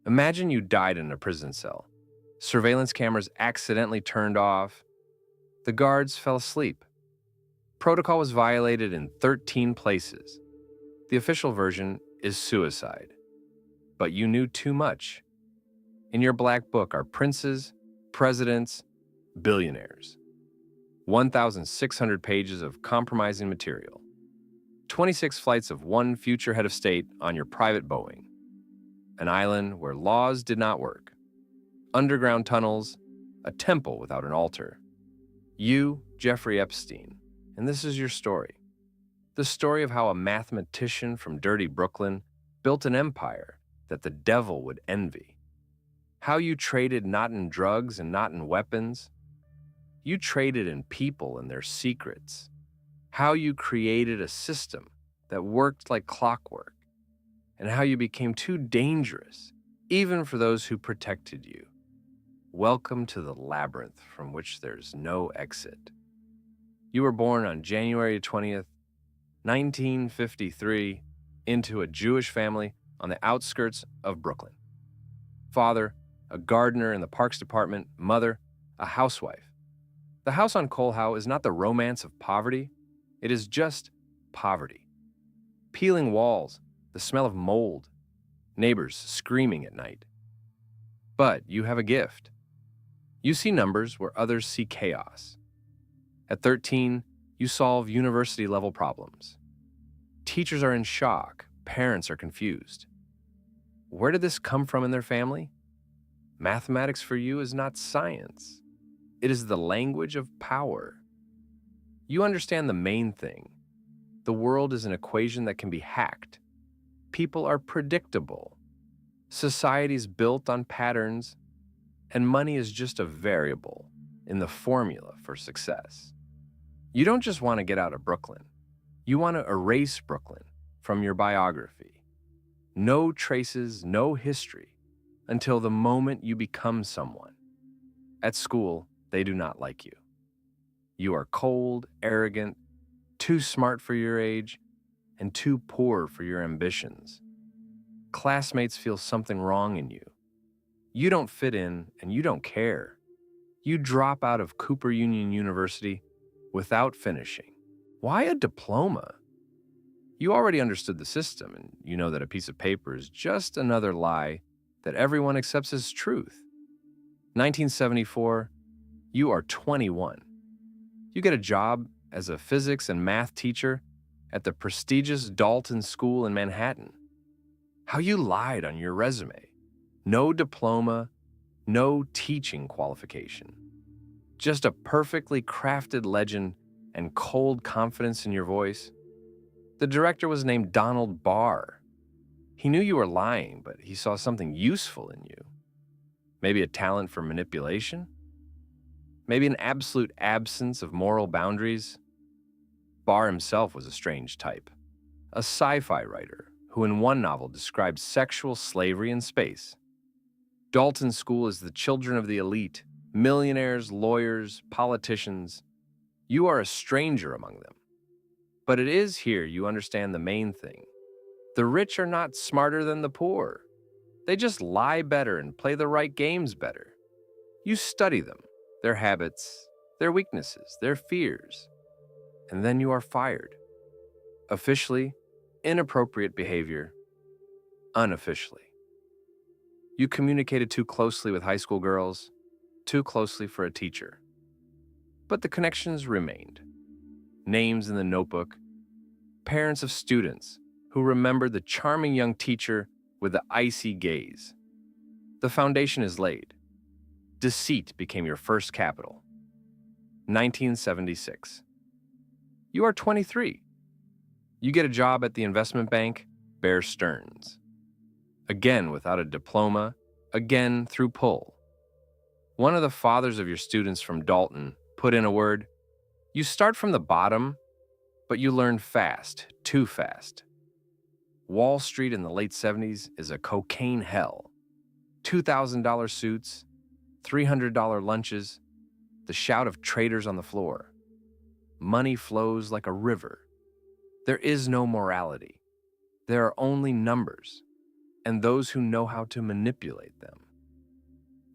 Imagine you died in a prison cell. Surveillance cameras accidentally turned off. The guards fell asleep. Protocol was violated in 13 places. The official version is suicide. But you knew too much. In your black book are princes, presidents, billionaires. 1,600 pages of compromising material. 26 flights of one future head of state on your private Boeing. An island where laws did not work. Underground tunnels, a temple without an altar. You, Jeffrey Epstein, and this is your story. The story of how a mathematician from dirty Brooklyn built an empire that the devil would envy. How you traded not in drugs and not in weapons. You traded in people and their secrets. How you created a system that worked like clockwork. And how you became too dangerous, even for those who protected you. Welcome to the labyrinth from which there's no exit. You were born on January 20th, 1953, into a Jewish family on the outskirts of Brooklyn. Father, a gardener in the Parks Department. Mother, a housewife. The house on Coal Howe is not the romance of poverty. It is just poverty. Peeling walls, the smell of mold, neighbors screaming at night. But you have a gift. You see numbers where others see chaos. At 13, you solve university-level problems. Teachers are in shock. Parents are confused. Where did this come from in their family? Mathematics for you is not science. It is the language of power. You understand the main thing. The world is an equation that can be hacked. People are predictable. Society is built on patterns, and money is just a variable in the formula for success. You don't just want to get out of Brooklyn. You want to erase Brooklyn from your biography. No traces, no history, until the moment you become someone. At school, they do not like you. You are cold, arrogant, too smart for your age, and too poor for your ambitions. Classmates feel something wrong in you. You don't fit in, and you don't care. You drop out of Cooper Union University without finishing. Why a diploma? You already understood the system, and you know that a piece of paper is just another lie that everyone accepts as truth. 1974, you are 21. You get a job as a physics and math teacher at the prestigious Dalton School in Manhattan. How you lied on your resume. No diploma, no teaching qualification. Just a perfectly crafted legend and cold confidence in your voice. The director was named Donald Barr. He knew you were lying, but he saw something useful in you. Maybe a talent for manipulation? Maybe an absolute absence of moral boundaries? Barr himself was a strange type. A sci-fi writer who in one novel described sexual slavery in space. Dalton School is the children of the elite, millionaires, lawyers, politicians. You are a stranger among them. But it is here you understand the main thing. The rich are not smarter than the poor. They just lie better and play the right games better. You study them, their habits, their weaknesses, their fears, and then you are fired. Officially, inappropriate behavior. Unofficially. You communicated too closely with high school girls, too closely for a teacher. But the connections remained. Names in the notebook, parents of students who remembered the charming young teacher with the icy gaze. The foundation is laid. Deceit became your first capital. 1976. You are 23. You get a job at the investment bank, Bear Stearns. Again without a diploma, again through pull. One of the fathers of your students from Dalton put in a word. You start from the bottom, but you learn fast, too fast. Wall Street in the late 70s is a cocaine hell. $2,000 suits, $300 lunches, the shout of traders on the floor. Money flows like a river. There is no morality. There are only numbers. and those who know how to manipulate them.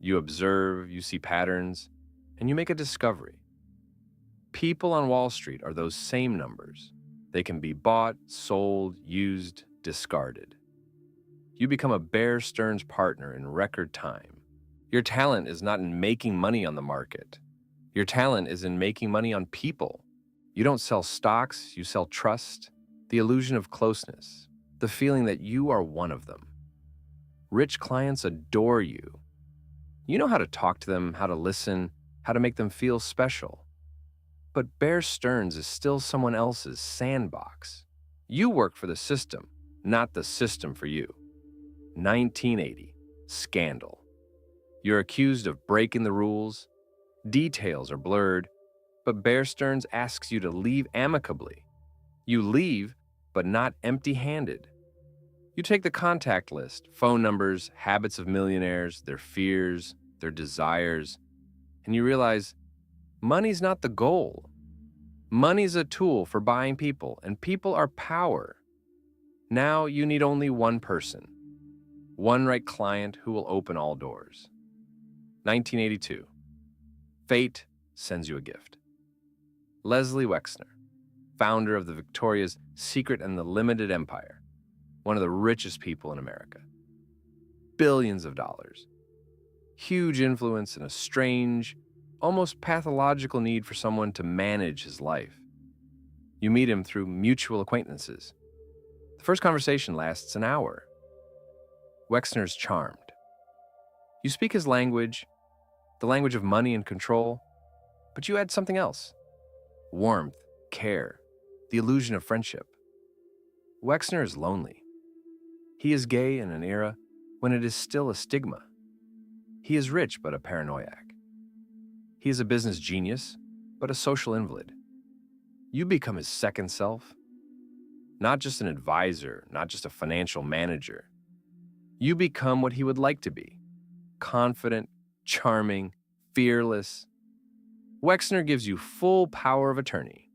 You observe, you see patterns, and you make a discovery. People on Wall Street are those same numbers. They can be bought, sold, used, discarded. You become a Bear Stearns partner in record time. Your talent is not in making money on the market. Your talent is in making money on people. You don't sell stocks, you sell trust, the illusion of closeness, the feeling that you are one of them. Rich clients adore you. You know how to talk to them, how to listen, how to make them feel special. But Bear Stearns is still someone else's sandbox. You work for the system, not the system for you. 1980, scandal. You're accused of breaking the rules. Details are blurred, but Bear Stearns asks you to leave amicably. You leave, but not empty-handed. You take the contact list, phone numbers, habits of millionaires, their fears, their desires, and you realize money's not the goal. Money's a tool for buying people, and people are power. Now you need only one person, one right client who will open all doors. 1982. Fate sends you a gift. Leslie Wexner, founder of the Victoria's Secret and the Limited Empire, one of the richest people in America. Billions of dollars. Huge influence and a strange, almost pathological need for someone to manage his life. You meet him through mutual acquaintances. The first conversation lasts an hour. Wexner's charmed. You speak his language, the language of money and control, but you add something else. Warmth, care, the illusion of friendship. Wexner is lonely. He is gay in an era when it is still a stigma. He is rich but a paranoiac. He is a business genius, but a social invalid. You become his second self. Not just an advisor, not just a financial manager. You become what he would like to be. Confident, charming, fearless. Wexner gives you full power of attorney.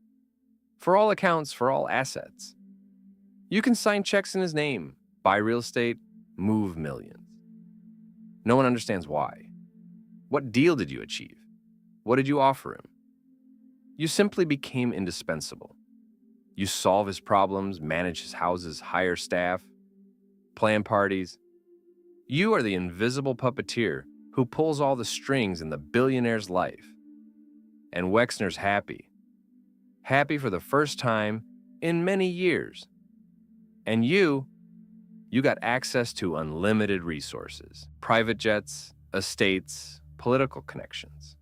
For all accounts, for all assets. You can sign checks in his name, buy real estate, move millions. No one understands why. What deal did you achieve? What did you offer him? You simply became indispensable. You solve his problems, manage his houses, hire staff, plan parties. You are the invisible puppeteer who pulls all the strings in the billionaire's life. And Wexner's happy. Happy for the first time in many years. And you got access to unlimited resources, private jets, estates, political connections.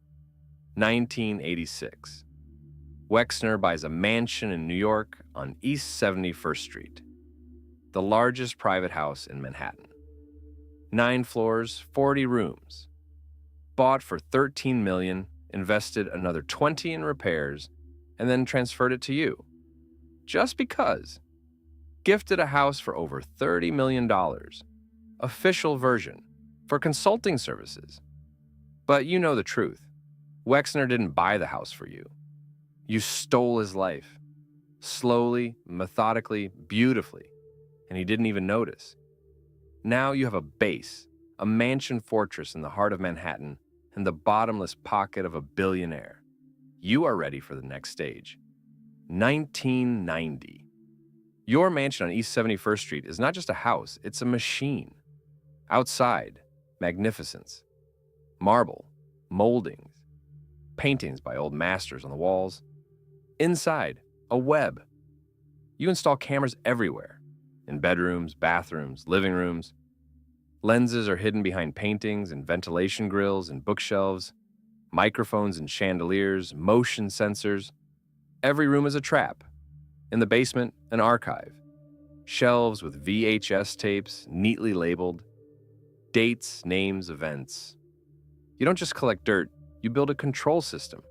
1986. Wexner buys a mansion in New York on East 71st Street, the largest private house in Manhattan. 9 floors, 40 rooms. Bought for $13 million, invested another $20 in repairs, and then transferred it to you. Just because. Gifted a house for over $30 million. Official version, for consulting services. But you know the truth. Wexner didn't buy the house for you. You stole his life. Slowly, methodically, beautifully. And he didn't even notice. Now you have a base, a mansion fortress in the heart of Manhattan, and the bottomless pocket of a billionaire. You are ready for the next stage. 1990. Your mansion on East 71st Street is not just a house, it's a machine. Outside, magnificence. Marble, moldings, paintings by old masters on the walls. Inside, a web. You install cameras everywhere, in bedrooms, bathrooms, living rooms. Lenses are hidden behind paintings and ventilation grills and bookshelves, microphones and chandeliers, motion sensors. Every room is a trap. In the basement, an archive. Shelves with VHS tapes, neatly labeled. Dates, names, events. You don't just collect dirt, you build a control system.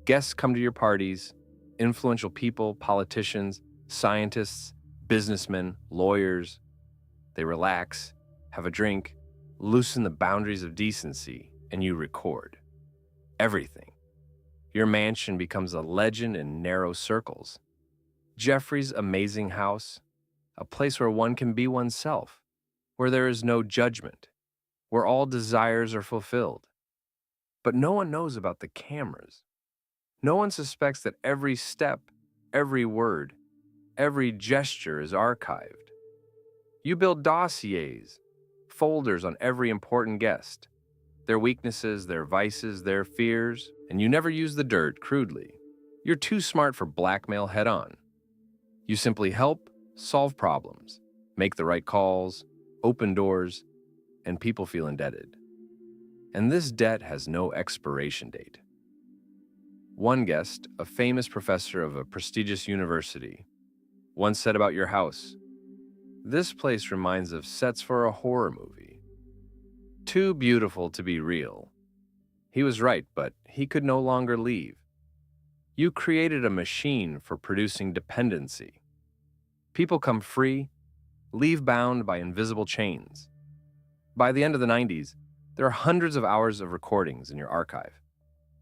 Guests come to your parties, influential people, politicians, scientists, businessmen, lawyers. They relax, have a drink, loosen the boundaries of decency, and you record. Everything. Your mansion becomes a legend in narrow circles. Jeffrey's amazing house, a place where one can be oneself. where there is no judgment, where all desires are fulfilled. But no one knows about the cameras. No one suspects that every step, every word, every gesture is archived. You build dossiers, folders on every important guest, their weaknesses, their vices, their fears, and you never use the dirt crudely. You're too smart for blackmail head-on. You simply help solve problems, make the right calls, open doors, and people feel indebted. And this debt has no expiration date. One guest, a famous professor of a prestigious university, once said about your house, "This place reminds of sets for a horror movie. Too beautiful to be real." He was right, but he could no longer leave. You created a machine for producing dependency. People come free, leave bound by invisible chains. By the end of the 90s, there are hundreds of hours of recordings in your archive,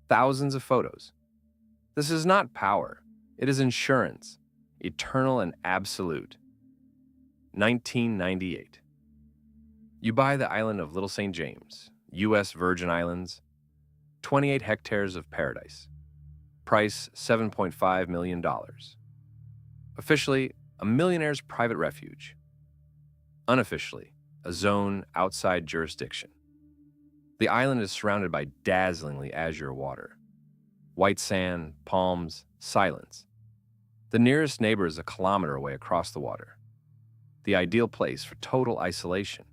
thousands of photos. This is not power, it is insurance, eternal and absolute. 1998. You buy the island of Little St. James, U.S. Virgin Islands, 28 hectares of paradise. Price $7.5 million. Officially, a millionaire's private refuge. Unofficially, a zone outside jurisdiction. The island is surrounded by dazzlingly azure water. White sand, palms, silence. The nearest neighbor is a kilometer away across the water. The ideal place for total isolation.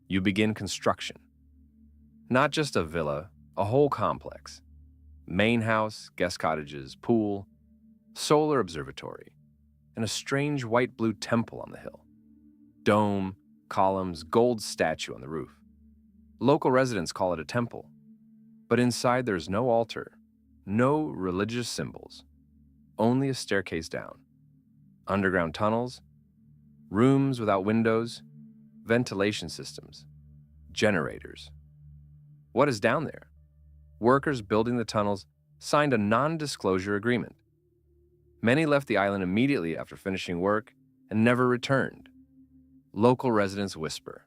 You begin construction. Not just a villa, a whole complex. Main house, guest cottages, pool, solar observatory, and a strange white-blue temple on the hill. Dome, columns, gold statue on the roof. Local residents call it a temple, but inside there's no altar, no religious symbols, only a staircase down. Underground tunnels, rooms without windows, ventilation systems, generators. What is down there? Workers building the tunnels signed a non-disclosure agreement. Many left the island immediately after finishing work and never returned. Local residents whisper.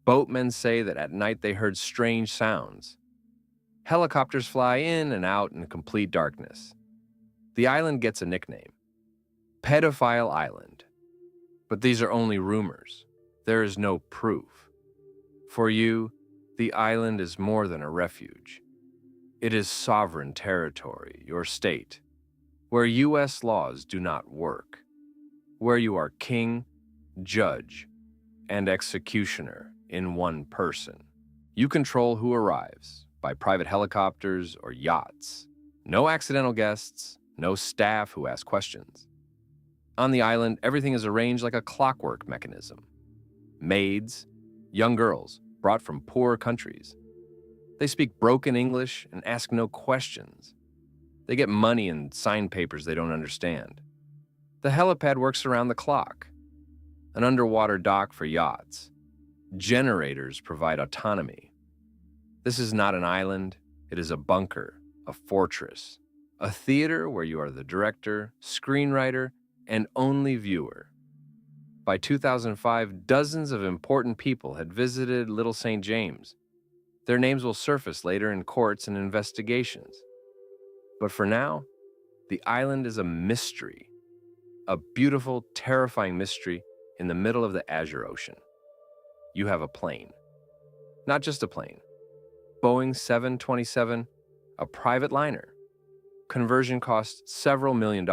Boatmen say that at night they heard strange sounds. Helicopters fly in and out in complete darkness. The island gets a nickname, Pedophile Island. But these are only rumors. There is no proof. For you, the island is more than a refuge. It is sovereign territory, your state, where U.S. laws do not work, where you are king, judge, and executioner in one person. You control who arrives, by private helicopters or yachts. No accidental guests, no staff who ask questions. On the island, everything is arranged like a clockwork mechanism. Maids, young girls, brought from poor countries. They speak broken English and ask no questions. They get money and sign papers they don't understand. The helipad works around the clock. An underwater dock for yachts. Generators provide autonomy. This is not an island, it is a bunker, a fortress, a theater where you are the director, screenwriter, and only viewer. By 2005, dozens of important people had visited Little St. James. Their names will surface later in courts and investigations. But for now, the island is a mystery, a beautiful, terrifying mystery in the middle of the Azure Ocean. You have a plane. Not just a plane. Boeing 727, a private liner. Conversion costs several $1 million.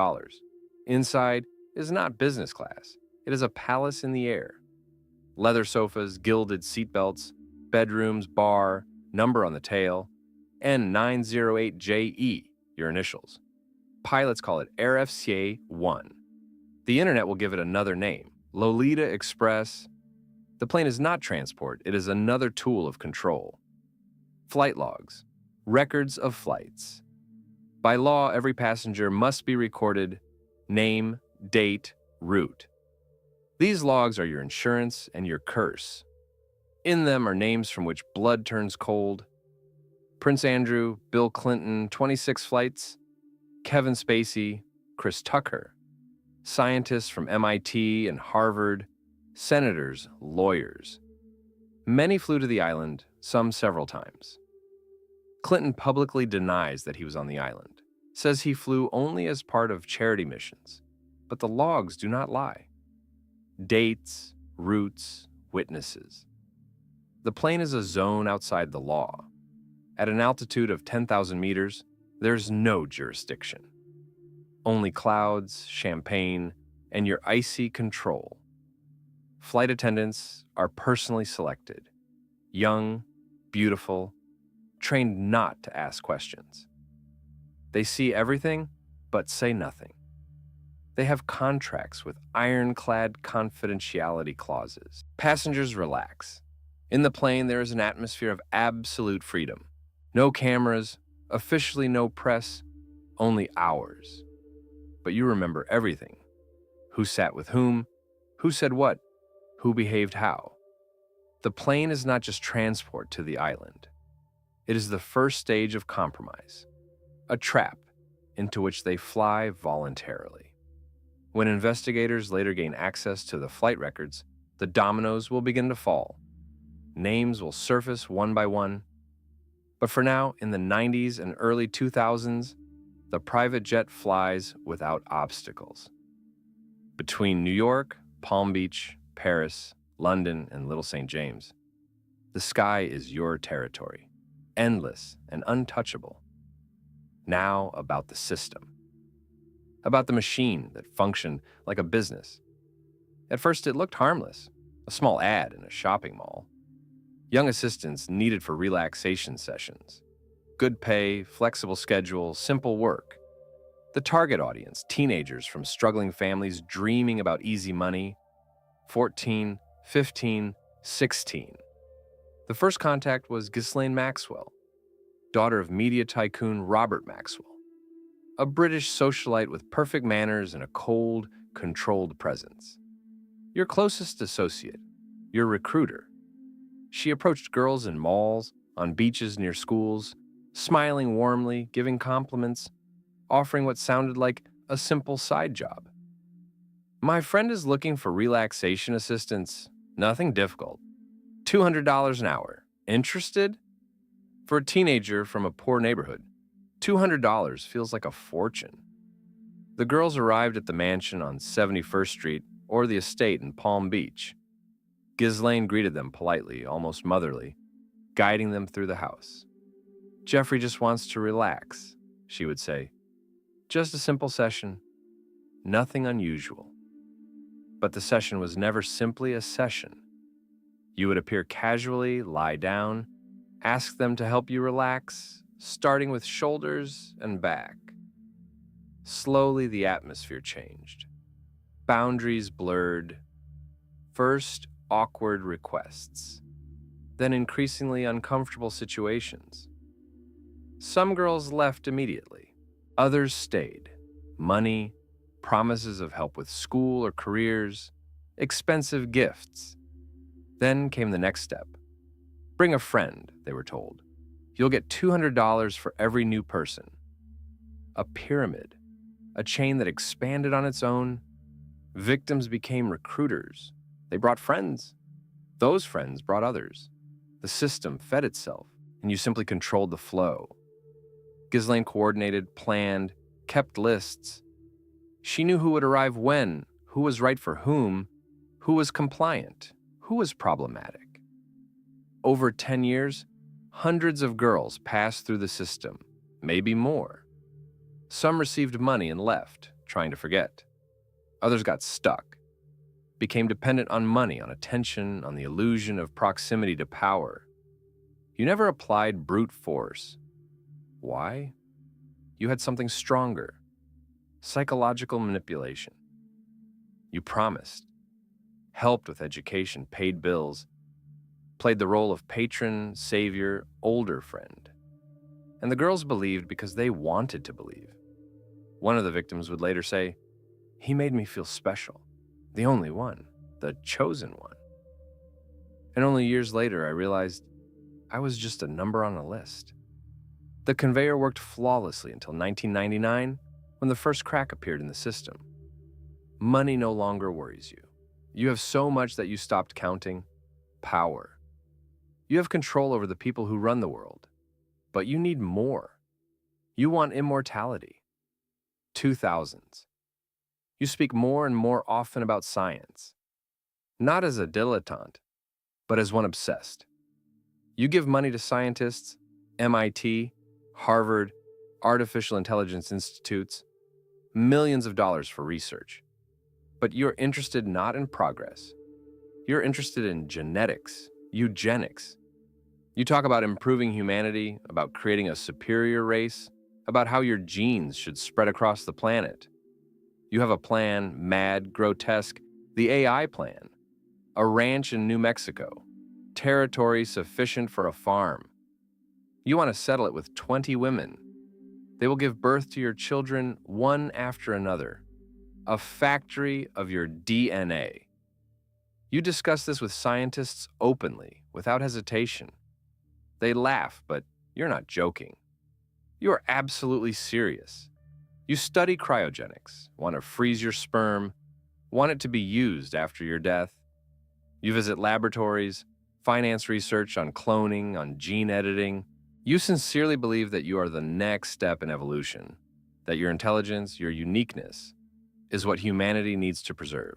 Inside is not business class. It is a palace in the air. Leather sofas, gilded seatbelts, bedrooms, bar, number on the tail, N908JE, your initials. Pilots call it RFCA-1. The internet will give it another name, Lolita Express. The plane is not transport, it is another tool of control. Flight logs, records of flights. By law, every passenger must be recorded, name, date, route. These logs are your insurance and your curse. In them are names from which blood turns cold. Prince Andrew, Bill Clinton, 26 flights. Kevin Spacey, Chris Tucker. Scientists from MIT and Harvard. senators, lawyers. Many flew to the island, some several times. Clinton publicly denies that he was on the island, says he flew only as part of charity missions, but the logs do not lie. Dates, routes, witnesses. The plane is a zone outside the law. At an altitude of 10,000 meters, there's no jurisdiction. Only clouds, champagne, and your icy control. Flight attendants are personally selected, young, beautiful, trained not to ask questions. They see everything, but say nothing. They have contracts with ironclad confidentiality clauses. Passengers relax. In the plane, there is an atmosphere of absolute freedom. No cameras, officially no press, only ours. But you remember everything. Who sat with whom, who said what, who behaved how. The plane is not just transport to the island. It is the first stage of compromise, a trap into which they fly voluntarily. When investigators later gain access to the flight records, the dominoes will begin to fall. Names will surface one by one. But for now, in the 90s and early 2000s, the private jet flies without obstacles. Between New York, Palm Beach, Paris, London, and Little St. James, the sky is your territory, endless and untouchable. Now about the system. About the machine that functioned like a business. At first it looked harmless, a small ad in a shopping mall. Young assistants needed for relaxation sessions. Good pay, flexible schedule, simple work. The target audience, teenagers from struggling families dreaming about easy money, 14, 15, 16. The first contact was Ghislaine Maxwell, daughter of media tycoon Robert Maxwell, a British socialite with perfect manners and a cold, controlled presence. Your closest associate, your recruiter. She approached girls in malls, on beaches near schools, smiling warmly, giving compliments, offering what sounded like a simple side job. My friend is looking for relaxation assistance, nothing difficult. $200 an hour. Interested? For a teenager from a poor neighborhood, $200 feels like a fortune. The girls arrived at the mansion on 71st Street or the estate in Palm Beach. Ghislaine greeted them politely, almost motherly, guiding them through the house. Jeffrey just wants to relax, she would say. Just a simple session, nothing unusual. But the session was never simply a session. You would appear casually, lie down, ask them to help you relax, starting with shoulders and back. Slowly, the atmosphere changed. Boundaries blurred. First, awkward requests. Then increasingly uncomfortable situations. Some girls left immediately. Others stayed. Money, promises of help with school or careers, expensive gifts. Then came the next step. Bring a friend, they were told. You'll get $200 for every new person. A pyramid, a chain that expanded on its own. Victims became recruiters. They brought friends. Those friends brought others. The system fed itself, and you simply controlled the flow. Ghislaine coordinated, planned, kept lists. She knew who would arrive when, who was right for whom, who was compliant, who was problematic. Over 10 years, hundreds of girls passed through the system, maybe more. Some received money and left, trying to forget. Others got stuck, became dependent on money, on attention, on the illusion of proximity to power. You never applied brute force. Why? You had something stronger. Psychological manipulation. You promised, helped with education, paid bills, played the role of patron, savior, older friend. And the girls believed because they wanted to believe. One of the victims would later say, "He made me feel special, the only one, the chosen one." And only years later, I realized I was just a number on a list. The conveyor worked flawlessly until 1999, when the first crack appeared in the system. Money no longer worries you. You have so much that you stopped counting. Power. You have control over the people who run the world. But you need more. You want immortality. 2000s. You speak more and more often about science. Not as a dilettante, but as one obsessed. You give money to scientists, MIT, Harvard, artificial intelligence institutes, millions of dollars for research. But you're interested not in progress. You're interested in genetics, eugenics. You talk about improving humanity, about creating a superior race, about how your genes should spread across the planet. You have a plan, mad, grotesque, the AI plan. A ranch in New Mexico, territory sufficient for a farm. You want to settle it with 20 women. They will give birth to your children one after another. A factory of your DNA. You discuss this with scientists openly, without hesitation. They laugh, but you're not joking. You are absolutely serious. You study cryogenics, want to freeze your sperm, want it to be used after your death. You visit laboratories, finance research on cloning, on gene editing. You sincerely believe that you are the next step in evolution, that your intelligence, your uniqueness, is what humanity needs to preserve.